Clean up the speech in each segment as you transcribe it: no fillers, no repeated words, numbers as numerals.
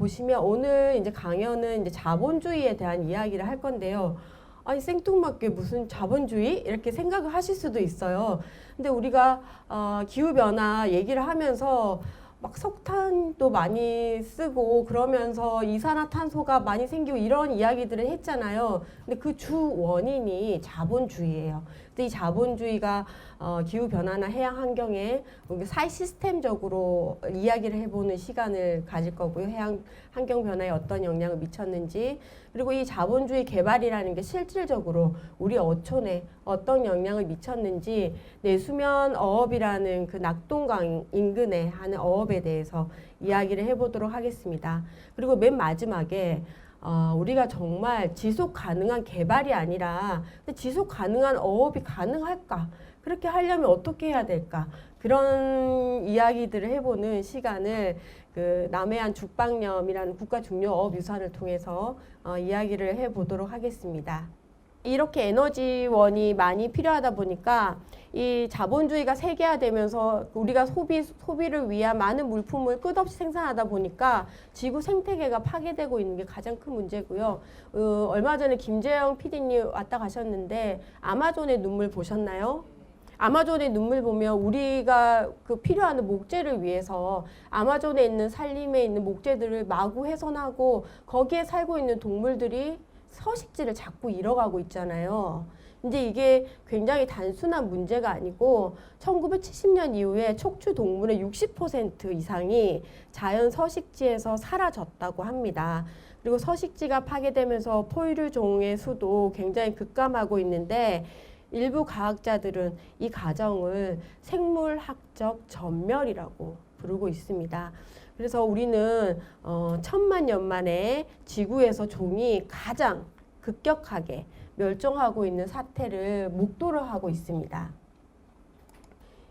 보시면 오늘 이제 강연은 이제 자본주의에 대한 이야기를 할 건데요. 아니 생뚱맞게 무슨 자본주의? 이렇게 생각을 하실 수도 있어요. 근데 우리가 기후변화 얘기를 하면서 막 석탄도 많이 쓰고 그러면서 이산화탄소가 많이 생기고 이런 이야기들을 했잖아요. 근데 그 주 원인이 자본주의예요. 근데 이 자본주의가 기후변화나 해양 환경에 사회 시스템적으로 이야기를 해보는 시간을 가질 거고요. 해양 환경 변화에 어떤 영향을 미쳤는지, 그리고 이 자본주의 개발이라는 게 실질적으로 우리 어촌에 어떤 영향을 미쳤는지, 내수면 어업이라는 그 낙동강 인근에 하는 어업에 대해서 이야기를 해보도록 하겠습니다. 그리고 맨 마지막에 우리가 정말 지속 가능한 개발이 아니라 지속 가능한 어업이 가능할까? 그렇게 하려면 어떻게 해야 될까? 그런 이야기들을 해보는 시간을 그 남해안 죽방염이라는 국가 중요 어업 유산을 통해서 이야기를 해보도록 하겠습니다. 이렇게 에너지원이 많이 필요하다 보니까 이 자본주의가 세계화되면서 우리가 소비를 위한 많은 물품을 끝없이 생산하다 보니까 지구 생태계가 파괴되고 있는 게 가장 큰 문제고요. 얼마 전에 김재영 PD님 왔다 가셨는데 아마존의 눈물 보셨나요? 아마존의 눈물 보면 우리가 그 필요한 목재를 위해서 아마존에 있는 산림에 있는 목재들을 마구 훼손하고 거기에 살고 있는 동물들이 서식지를 자꾸 잃어가고 있잖아요. 이제 이게 굉장히 단순한 문제가 아니고 1970년 이후에 척추 동물의 60% 이상이 자연 서식지에서 사라졌다고 합니다. 그리고 서식지가 파괴되면서 포유류종의 수도 굉장히 급감하고 있는데 일부 과학자들은 이 과정을 생물학적 전멸이라고 부르고 있습니다. 그래서 우리는 1000만 년 만에 지구에서 종이 가장 급격하게 멸종하고 있는 사태를 목도를 하고 있습니다.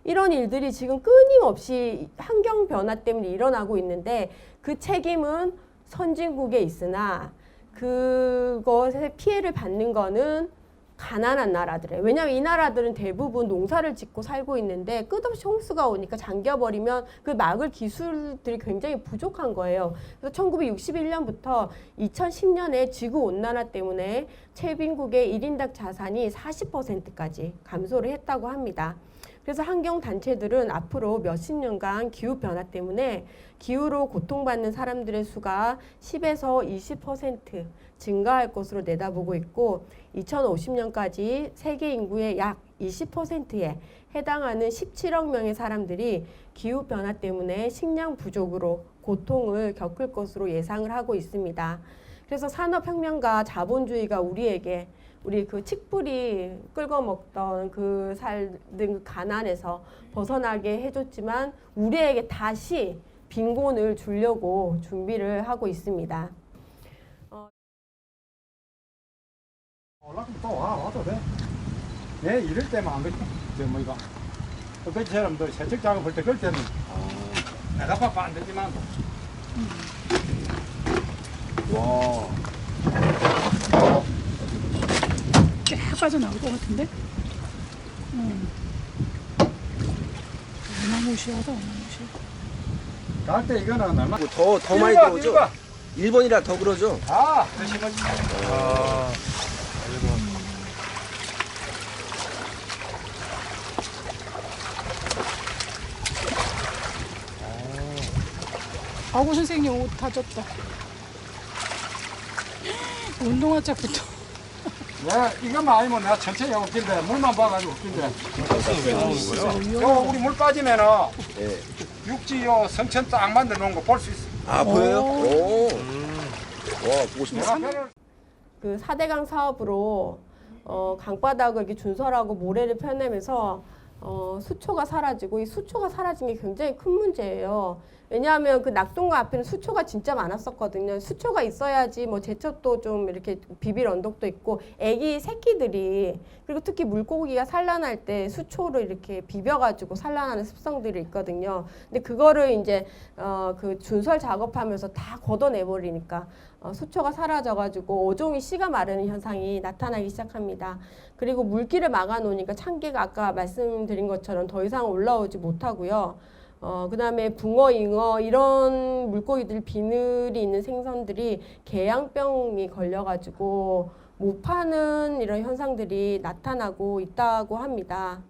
이런 일들이 지금 끊임없이 환경 변화 때문에 일어나고 있는데 그 책임은 선진국에 있으나 그것에 피해를 받는 거는 가난한 나라들에. 왜냐하면 이 나라들은 대부분 농사를 짓고 살고 있는데 끝없이 홍수가 오니까 잠겨버리면 그 막을 기술들이 굉장히 부족한 거예요. 그래서 1961년부터 2010년에 지구온난화 때문에 최빈국의 1인당 자산이 40%까지 감소를 했다고 합니다. 그래서 환경단체들은 앞으로 몇십 년간 기후변화 때문에 기후로 고통받는 사람들의 수가 10에서 20% 증가할 것으로 내다보고 있고 2050년까지 세계 인구의 약 20%에 해당하는 17억 명의 사람들이 기후변화 때문에 식량 부족으로 고통을 겪을 것으로 예상을 하고 있습니다. 그래서 산업혁명과 자본주의가 우리에게 우리 그 칡뿌리 끌고 먹던 그 살던 가난에서 벗어나게 해줬지만 우리에게 다시 빈곤을 주려고 준비를 하고 있습니다. 올라가면 또 와도 돼. 내 이럴 때만 안 그래. 뭐 이거 그처럼 또 세척 작업할 때 그럴 때는 내가 바빠 안 되지만. 와. 쫙 빠져나올 것 같은데? 어마무시하다, 어마무시. 갈 때 이거는 얼마? 뭐 더 많이 들어오죠? 1번이라 더 그러죠? 아, 더 심하지. 아, 1번. 아구 선생님 옷 다 졌다. 운동화 짝부터. 내가 이것만 아니면 내가 천천히 하고 웃긴데 물만 봐가지고 웃긴데. 왜 나오는 거예요? 요 우리 물 빠지면은 네. 육지 요 성천 딱 만들어 놓은 거 볼 수 있어. 아, 보여요? 오. 와, 보고 싶네. 내가 표를 그 4대강 사업으로 강바닥을 이렇게 준설하고 모래를 펴내면서 수초가 사라지고 이 수초가 사라진 게 굉장히 큰 문제예요. 왜냐하면 그 낙동강 앞에는 수초가 진짜 많았었거든요. 수초가 있어야지 뭐 제철도 좀 이렇게 비빌 언덕도 있고 애기 새끼들이 그리고 특히 물고기가 산란할 때 수초로 이렇게 비벼가지고 산란하는 습성들이 있거든요. 근데 그거를 이제 그 준설 작업하면서 다 걷어내버리니까 수초가 사라져가지고 어종이 씨가 마르는 현상이 나타나기 시작합니다. 그리고 물길을 막아놓으니까 참개가 아까 말씀드린 것처럼 더 이상 올라오지 못하고요. 그다음에 붕어, 잉어 이런 물고기들 비늘이 있는 생선들이 개양병이 걸려가지고 못 파는 이런 현상들이 나타나고 있다고 합니다.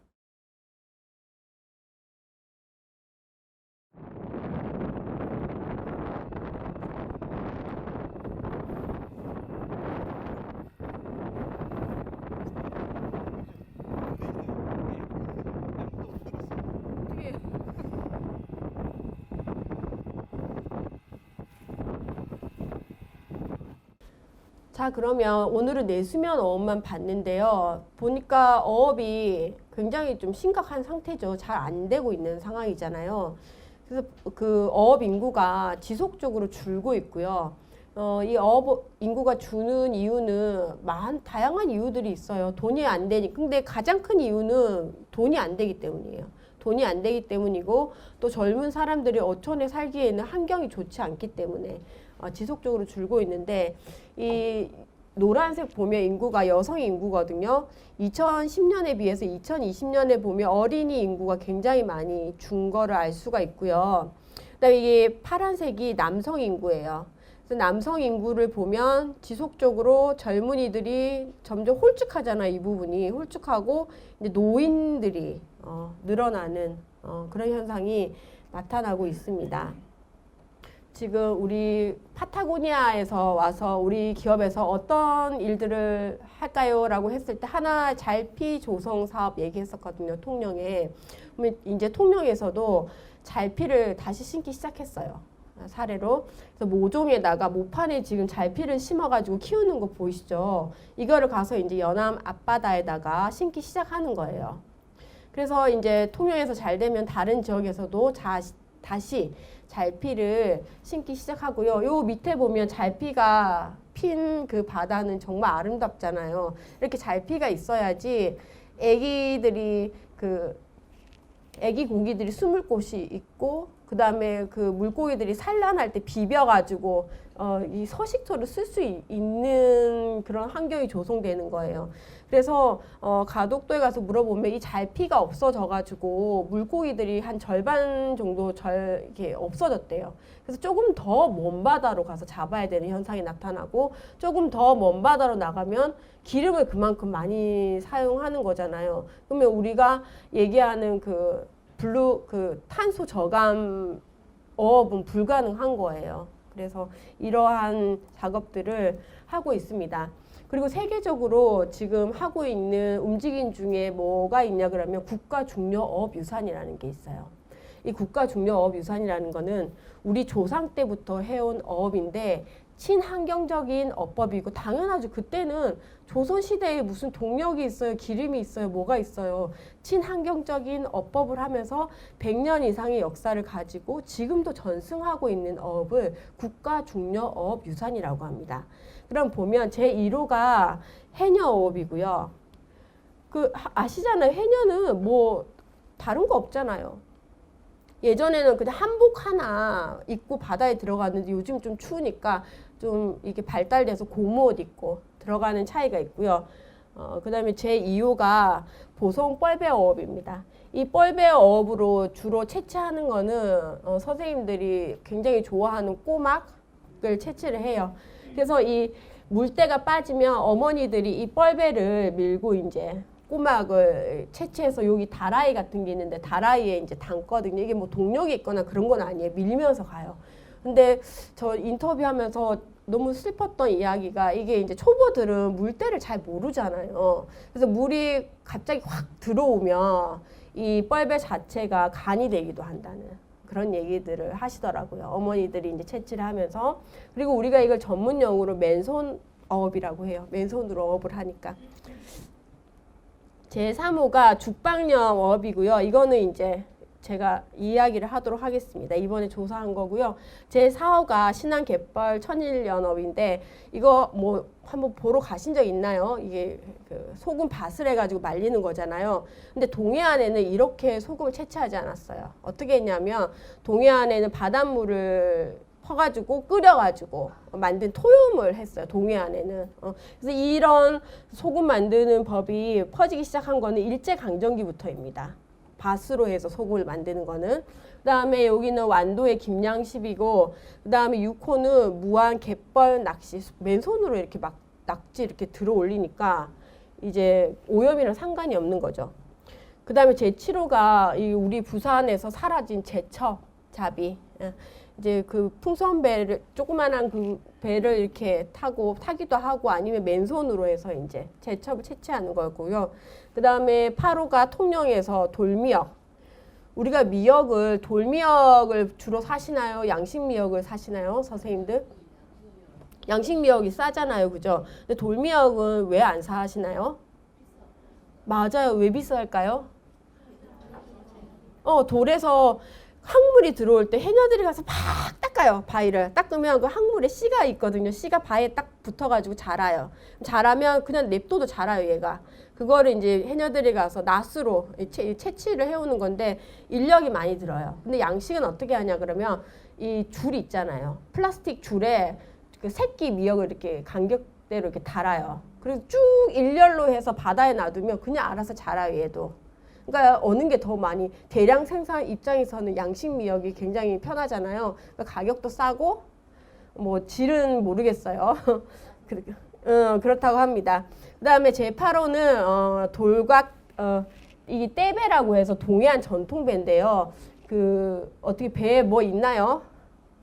자, 그러면 오늘은 내수면 어업만 봤는데요. 보니까 어업이 굉장히 좀 심각한 상태죠. 잘 안 되고 있는 상황이잖아요. 그래서 그 어업 인구가 지속적으로 줄고 있고요. 이 어업 인구가 주는 이유는 다양한 이유들이 있어요. 돈이 안 되니. 근데 가장 큰 이유는 돈이 안 되기 때문이에요. 돈이 안 되기 때문이고 또 젊은 사람들이 어촌에 살기에는 환경이 좋지 않기 때문에 지속적으로 줄고 있는데 이 노란색 보면 인구가 여성 인구거든요. 2010년에 비해서 2020년에 보면 어린이 인구가 굉장히 많이 준 거를 알 수가 있고요. 그다음에 이게 파란색이 남성 인구예요. 그래서 남성 인구를 보면 지속적으로 젊은이들이 점점 홀쭉하잖아요. 이 부분이 홀쭉하고 이제 노인들이 늘어나는 그런 현상이 나타나고 있습니다. 지금 우리 파타고니아에서 와서 우리 기업에서 어떤 일들을 할까요? 라고 했을 때 하나 잘피 조성 사업 얘기했었거든요. 통영에. 그러면 이제 통영에서도 잘피를 다시 심기 시작했어요. 사례로. 그래서 모종에다가 모판에 지금 잘피를 심어가지고 키우는 거 보이시죠? 이거를 가서 이제 연암 앞바다에다가 심기 시작하는 거예요. 그래서 이제 통영에서 잘 되면 다른 지역에서도 다시 잘피를 심기 시작하고요. 요 밑에 보면 잘피가 핀 그 바다는 정말 아름답잖아요. 이렇게 잘피가 있어야지 애기 고기들이 숨을 곳이 있고 그 다음에 그 물고기들이 산란할 때 비벼가지고 이 서식처를 쓸 수 있는 그런 환경이 조성되는 거예요. 그래서 가덕도에 가서 물어보면 이 잘피가 없어져가지고 물고기들이 한 절반 정도 이렇게 없어졌대요. 그래서 조금 더 먼 바다로 가서 잡아야 되는 현상이 나타나고 조금 더 먼 바다로 나가면 기름을 그만큼 많이 사용하는 거잖아요. 그러면 우리가 얘기하는 그 탄소 저감 어업은 불가능한 거예요. 그래서 이러한 작업들을 하고 있습니다. 그리고 세계적으로 지금 하고 있는 움직임 중에 뭐가 있냐 그러면 국가중요어업유산이라는 게 있어요. 이 국가중요어업유산이라는 거는 우리 조상 때부터 해온 어업인데 친환경적인 어법이고 당연하죠. 그때는 조선시대에 무슨 동력이 있어요. 기름이 있어요. 뭐가 있어요. 친환경적인 어법을 하면서 100년 이상의 역사를 가지고 지금도 전승하고 있는 어업을 국가중요어업유산이라고 합니다. 그럼 보면 제1호가 해녀어업이고요. 아시잖아요. 해녀는 뭐 다른 거 없잖아요. 예전에는 그냥 한복 하나 입고 바다에 들어갔는데 요즘 좀 추우니까 좀 이게 발달돼서 고무옷 입고 들어가는 차이가 있고요. 그 다음에 제2호가 보송 뻘배 어업입니다. 이 뻘배 어업으로 주로 채취하는 거는 선생님들이 굉장히 좋아하는 꼬막을 채취를 해요. 그래서 이 물때가 빠지면 어머니들이 이 뻘배를 밀고 이제 꼬막을 채취해서 여기 다라이 같은 게 있는데 다라이에 이제 담거든요. 이게 뭐 동력이 있거나 그런 건 아니에요. 밀면서 가요. 근데 저 인터뷰하면서 너무 슬펐던 이야기가 이게 이제 초보들은 물때를 잘 모르잖아요. 그래서 물이 갑자기 확 들어오면 이 뻘배 자체가 간이 되기도 한다는 그런 얘기들을 하시더라고요. 어머니들이 이제 채취를 하면서. 그리고 우리가 이걸 전문 용어로 맨손 어업이라고 해요. 맨손으로 어업을 하니까. 제3호가 죽방령 어업이고요. 이거는 이제 제가 이야기를 하도록 하겠습니다. 이번에 조사한 거고요. 제4호가 신안갯벌 천일연어인데 이거 뭐 한번 보러 가신 적 있나요? 이게 그 소금 밭을 해가지고 말리는 거잖아요. 근데 동해안에는 이렇게 소금을 채취하지 않았어요. 어떻게 했냐면 동해안에는 바닷물을 퍼가지고 끓여가지고 만든 토염을 했어요. 동해안에는. 그래서 이런 소금 만드는 법이 퍼지기 시작한 거는 일제강점기부터입니다. 밭으로 해서 소금을 만드는 거는. 그다음에 여기는 완도의 김양십이고, 그다음에 6호는 무안 갯벌 낚시, 맨손으로 이렇게 막 낙지 이렇게 들어 올리니까 이제 오염이랑 상관이 없는 거죠. 그다음에 제 7호가 이 우리 부산에서 사라진 제첩 잡이. 이제 그 풍선배를 조그만한 그 배를 이렇게 타기도 하고 아니면 맨손으로 해서 이제 제첩을 채취하는 거고요. 그다음에 8호가 통영에서 돌미역. 우리가 돌미역을 주로 사시나요? 양식 미역을 사시나요, 선생님들? 양식 미역이 싸잖아요, 그죠? 근데 돌미역은 왜 안 사시나요? 맞아요. 왜 비쌀까요? 돌에서 항물이 들어올 때 해녀들이 가서 막 닦아요. 바위를 닦으면 그 항물에 씨가 있거든요. 씨가 바위에 딱 붙어가지고 자라요. 자라면 그냥 냅둬도 자라요, 얘가. 그거를 이제 해녀들이 가서 낫으로 채취를 해오는 건데 인력이 많이 들어요. 근데 양식은 어떻게 하냐 그러면 이 줄 있잖아요. 플라스틱 줄에 그 새끼 미역을 이렇게 간격대로 이렇게 달아요. 그래서 쭉 일렬로 해서 바다에 놔두면 그냥 알아서 자라요, 얘도. 그러니까 어느 게 더 많이 대량 생산 입장에서는 양식 미역이 굉장히 편하잖아요. 그러니까 가격도 싸고 뭐 질은 모르겠어요. 그렇다고 합니다. 그다음에 제 8호는 돌각 이 떼배라고 해서 동해안 전통배인데요. 그 어떻게 배에 뭐 있나요?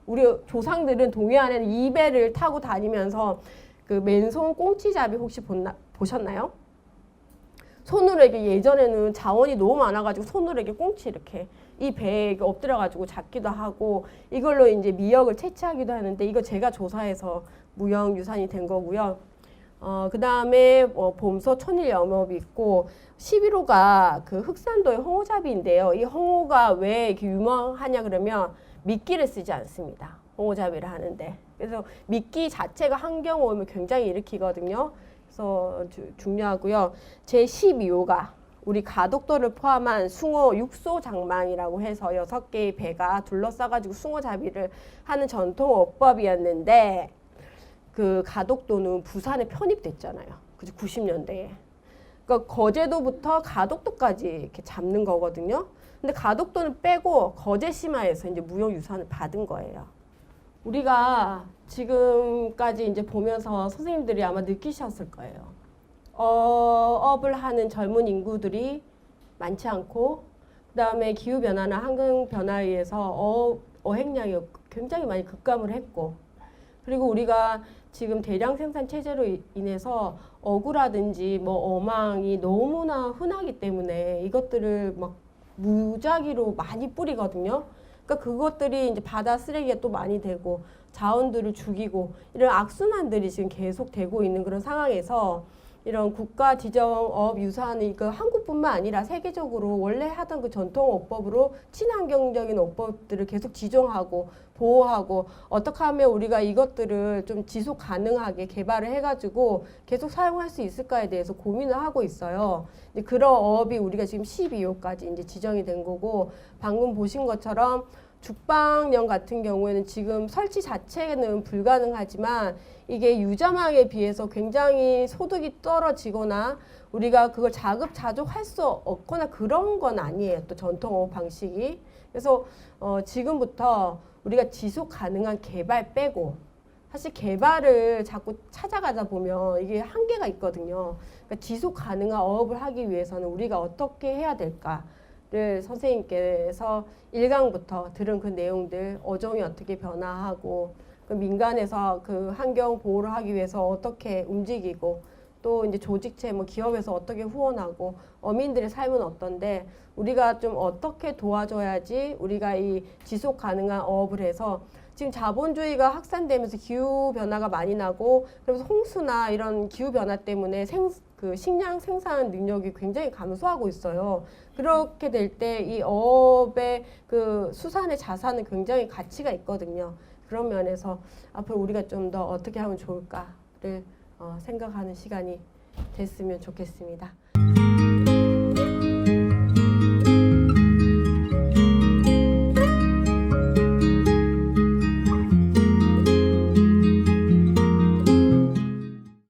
우리 조상들은 동해안에는 이 배를 타고 다니면서 그 맨손 꽁치잡이 혹시 보셨나요? 손으로 이렇게 예전에는 자원이 너무 많아가지고 손으로 이렇게 꽁치 이렇게 이 배에 엎드려가지고 잡기도 하고 이걸로 이제 미역을 채취하기도 하는데 이거 제가 조사해서 무형유산이 된 거고요. 그 다음에 봄소 천일염업이 있고 11호가 그 흑산도의 홍어잡이인데요. 이 홍어가 왜 이렇게 유명하냐 그러면 미끼를 쓰지 않습니다. 홍어잡이를 하는데. 그래서 미끼 자체가 환경 오염을 굉장히 일으키거든요. 그래서 중요하고요. 제 12호가 우리 가덕도를 포함한 숭어 육소장망이라고 해서 6개의 배가 둘러싸가지고 숭어잡이를 하는 전통 어법이었는데 그 가덕도는 부산에 편입됐잖아요. 그죠? 90년대에. 그러니까 거제도부터 가덕도까지 이렇게 잡는 거거든요. 근데 가덕도는 빼고 거제심화에서 이제 무형유산을 받은 거예요. 우리가 지금까지 이제 보면서 선생님들이 아마 느끼셨을 거예요. 어업을 하는 젊은 인구들이 많지 않고, 그 다음에 기후변화나 환경변화에 의해서 어획량이 굉장히 많이 급감을 했고, 그리고 우리가 지금 대량 생산 체제로 인해서 어구라든지 뭐 어망이 너무나 흔하기 때문에 이것들을 막 무작위로 많이 뿌리거든요. 그러니까 그것들이 이제 바다 쓰레기가 또 많이 되고 자원들을 죽이고 이런 악순환들이 지금 계속 되고 있는 그런 상황에서 이런 국가 지정 어업 유산이 그 한국뿐만 아니라 세계적으로 원래 하던 그 전통 어법으로 친환경적인 어법들을 계속 지정하고 보호하고 어떻게 하면 우리가 이것들을 좀 지속 가능하게 개발을 해가지고 계속 사용할 수 있을까에 대해서 고민을 하고 있어요. 그런 어업이 우리가 지금 12호까지 이제 지정이 된 거고 방금 보신 것처럼 죽방령 같은 경우에는 지금 설치 자체는 불가능하지만 이게 유자망에 비해서 굉장히 소득이 떨어지거나 우리가 그걸 자급자족할 수 없거나 그런 건 아니에요. 또 전통어업 방식이. 그래서 지금부터 우리가 지속 가능한 개발 빼고 사실 개발을 자꾸 찾아가다 보면 이게 한계가 있거든요. 그러니까 지속 가능한 어업을 하기 위해서는 우리가 어떻게 해야 될까를 선생님께서 1강부터 들은 그 내용들 어종이 어떻게 변화하고 그 민간에서 그 환경 보호를 하기 위해서 어떻게 움직이고 또 이제 조직체 뭐 기업에서 어떻게 후원하고 어민들의 삶은 어떤데 우리가 좀 어떻게 도와줘야지 우리가 이 지속 가능한 어업을 해서 지금 자본주의가 확산되면서 기후 변화가 많이 나고 그래서 홍수나 이런 기후 변화 때문에 그 식량 생산 능력이 굉장히 감소하고 있어요. 그렇게 될 때 이 어업의 그 수산의 자산은 굉장히 가치가 있거든요. 그런 면에서 앞으로 우리가 좀 더 어떻게 하면 좋을까를 생각하는 시간이 됐으면 좋겠습니다.